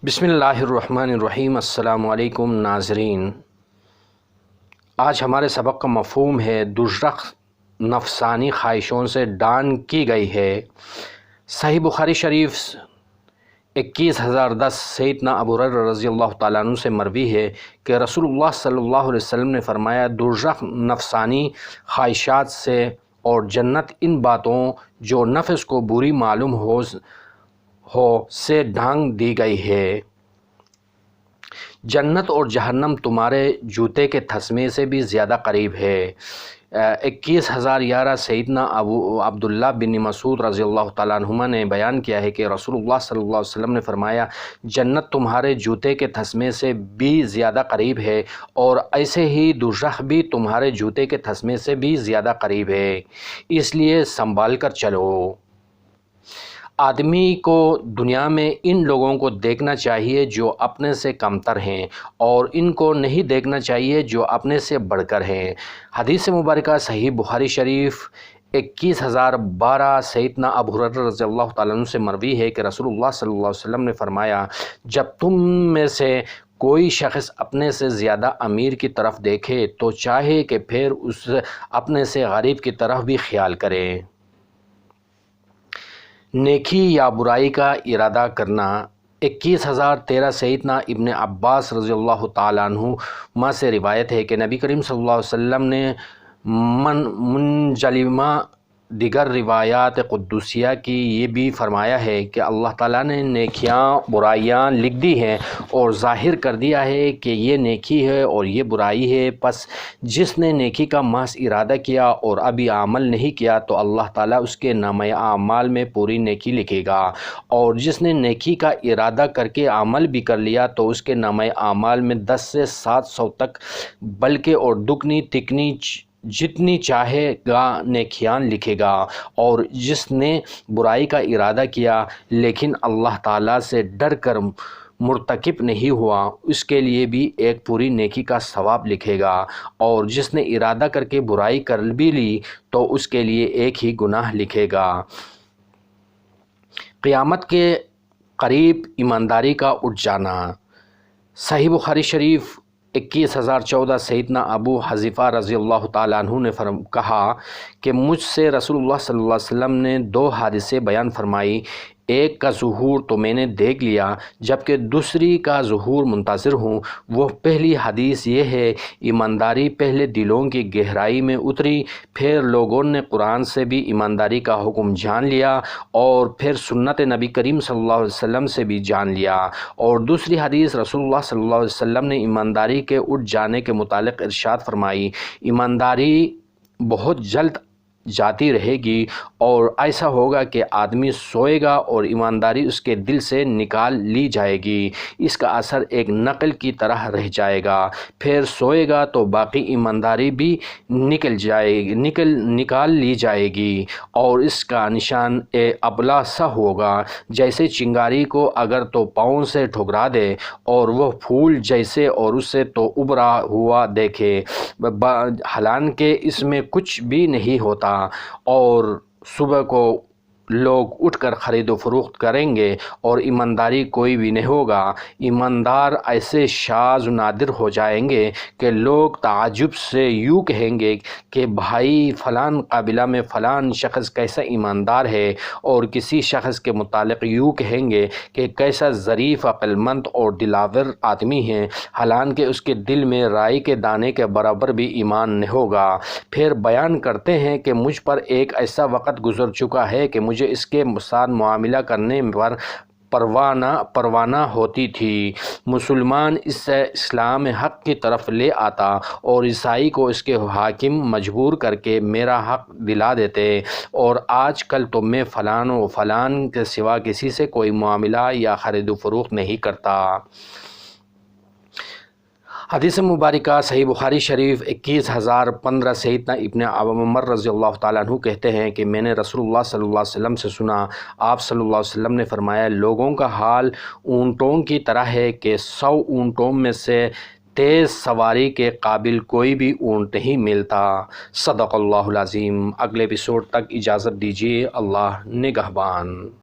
بسم اللہ الرحمن الرحیم۔ السلام علیکم ناظرین، آج ہمارے سبق کا مفہوم ہے دوزخ نفسانی خواہشوں سے ڈان کی گئی ہے۔ صحیح بخاری شریف 21,010 سیدنا ابو ہریرہ رضی اللہ تعالیٰ عنہ سے مروی ہے کہ رسول اللہ صلی اللہ علیہ وسلم نے فرمایا، دوزخ نفسانی خواہشات سے اور جنت ان باتوں جو نفس کو بری معلوم ہو سے ڈھانک دی گئی ہے۔ جنت اور جہنم تمہارے جوتے کے تھسمے سے بھی زیادہ قریب ہے۔ 21,011 سیدنا ابو عبداللہ بن مسعود رضی اللہ تعالیٰ عنہما نے بیان کیا ہے کہ رسول اللہ صلی اللہ علیہ وسلم نے فرمایا، جنت تمہارے جوتے کے تھسمے سے بھی زیادہ قریب ہے، اور ایسے ہی دوزخ بھی تمہارے جوتے کے تھسمے سے بھی زیادہ قریب ہے، اس لیے سنبھال کر چلو۔ آدمی کو دنیا میں ان لوگوں کو دیکھنا چاہیے جو اپنے سے کمتر ہیں، اور ان کو نہیں دیکھنا چاہیے جو اپنے سے بڑھ کر ہیں۔ حدیث مبارکہ صحیح بخاری شریف 21,012 سیدنا ابو ہریرہ رضی اللہ تعالیٰ عنہ سے مروی ہے کہ رسول اللہ صلی اللہ علیہ وسلم نے فرمایا، جب تم میں سے کوئی شخص اپنے سے زیادہ امیر کی طرف دیکھے تو چاہے کہ پھر اس اپنے سے غریب کی طرف بھی خیال کرے۔ نیکی یا برائی کا ارادہ کرنا۔ 21,013 سیدنا ابن عباس رضی اللہ تعالیٰ عنہما سے روایت ہے کہ نبی کریم صلی اللہ علیہ وسلم نے منجلمہ دیگر روایات قدسیہ کی یہ بھی فرمایا ہے کہ اللہ تعالیٰ نے نیکیاں برائیاں لکھ دی ہیں اور ظاہر کر دیا ہے کہ یہ نیکی ہے اور یہ برائی ہے، پس جس نے نیکی کا محض ارادہ کیا اور ابھی عمل نہیں کیا تو اللہ تعالیٰ اس کے نامہ اعمال میں پوری نیکی لکھے گا، اور جس نے نیکی کا ارادہ کر کے عمل بھی کر لیا تو اس کے نامہ اعمال میں 10 سے 700 تک بلکہ اور دگنی تکنی جتنی چاہے گا نیکیاں لکھے گا، اور جس نے برائی کا ارادہ کیا لیکن اللہ تعالیٰ سے ڈر کر مرتکب نہیں ہوا اس کے لیے بھی ایک پوری نیکی کا ثواب لکھے گا، اور جس نے ارادہ کر کے برائی کر بھی لی تو اس کے لیے ایک ہی گناہ لکھے گا۔ قیامت کے قریب ایمانداری کا اٹھ جانا۔ صحیح بخاری شریف 21,014 سیدنا ابو حذیفہ رضی اللہ تعالیٰ عنہ نے کہا کہ مجھ سے رسول اللہ صلی اللہ علیہ وسلم نے 2 حادثے بیان فرمائی، ایک کا ظہور تو میں نے دیکھ لیا جبکہ دوسری کا ظہور منتظر ہوں۔ وہ پہلی حدیث یہ ہے، ایمانداری پہلے دلوں کی گہرائی میں اتری، پھر لوگوں نے قرآن سے بھی ایمانداری کا حکم جان لیا، اور پھر سنت نبی کریم صلی اللہ علیہ وسلم سے بھی جان لیا۔ اور دوسری حدیث رسول اللہ صلی اللہ علیہ وسلم نے ایمانداری کے اٹھ جانے کے متعلق ارشاد فرمائی، ایمانداری بہت جلد جاتی رہے گی، اور ایسا ہوگا کہ آدمی سوئے گا اور ایمانداری اس کے دل سے نکال لی جائے گی، اس کا اثر ایک نقل کی طرح رہ جائے گا، پھر سوئے گا تو باقی ایمانداری بھی نکال لی جائے گی، اور اس کا نشان ابلا سا ہوگا، جیسے چنگاری کو اگر تو پاؤں سے ٹھکرا دے اور وہ پھول جیسے اور اسے تو ابھرا ہوا دیکھے، حالانکہ اس میں کچھ بھی نہیں ہوتا، اور صبح کو لوگ اٹھ کر خرید و فروخت کریں گے اور ایمانداری کوئی بھی نہیں ہوگا۔ ایماندار ایسے شاذ و نادر ہو جائیں گے کہ لوگ تعجب سے یوں کہیں گے کہ بھائی فلان قبیلہ میں فلان شخص کیسا ایماندار ہے، اور کسی شخص کے متعلق یوں کہیں گے کہ کیسا ظریف عقل مند اور دلاور آدمی ہے، حالانکہ اس کے دل میں رائی کے دانے کے برابر بھی ایمان نہیں ہوگا۔ پھر بیان کرتے ہیں کہ مجھ پر ایک ایسا وقت گزر چکا ہے کہ مجھے اس کے ساتھ معاملہ کرنے پر پروانہ ہوتی تھی، مسلمان اسے اسلام حق کی طرف لے آتا اور عیسائی کو اس کے حاکم مجبور کر کے میرا حق دلا دیتے، اور آج کل تو میں فلان و فلان کے سوا کسی سے کوئی معاملہ یا خرید و فروخت نہیں کرتا۔ حدیث مبارکہ صحیح بخاری شریف 21,015 سیدنا ابن عمر رضی اللہ تعالیٰ عنہ کہتے ہیں کہ میں نے رسول اللہ صلی اللہ علیہ وسلم سے سنا، آپ صلی اللہ علیہ وسلم نے فرمایا، لوگوں کا حال اونٹوں کی طرح ہے کہ 100 اونٹوں میں سے تیز سواری کے قابل کوئی بھی اونٹ نہیں ملتا۔ صدق اللہ العظیم۔ اگلے ایپیسوڈ تک اجازت دیجیے، اللہ نگہبان۔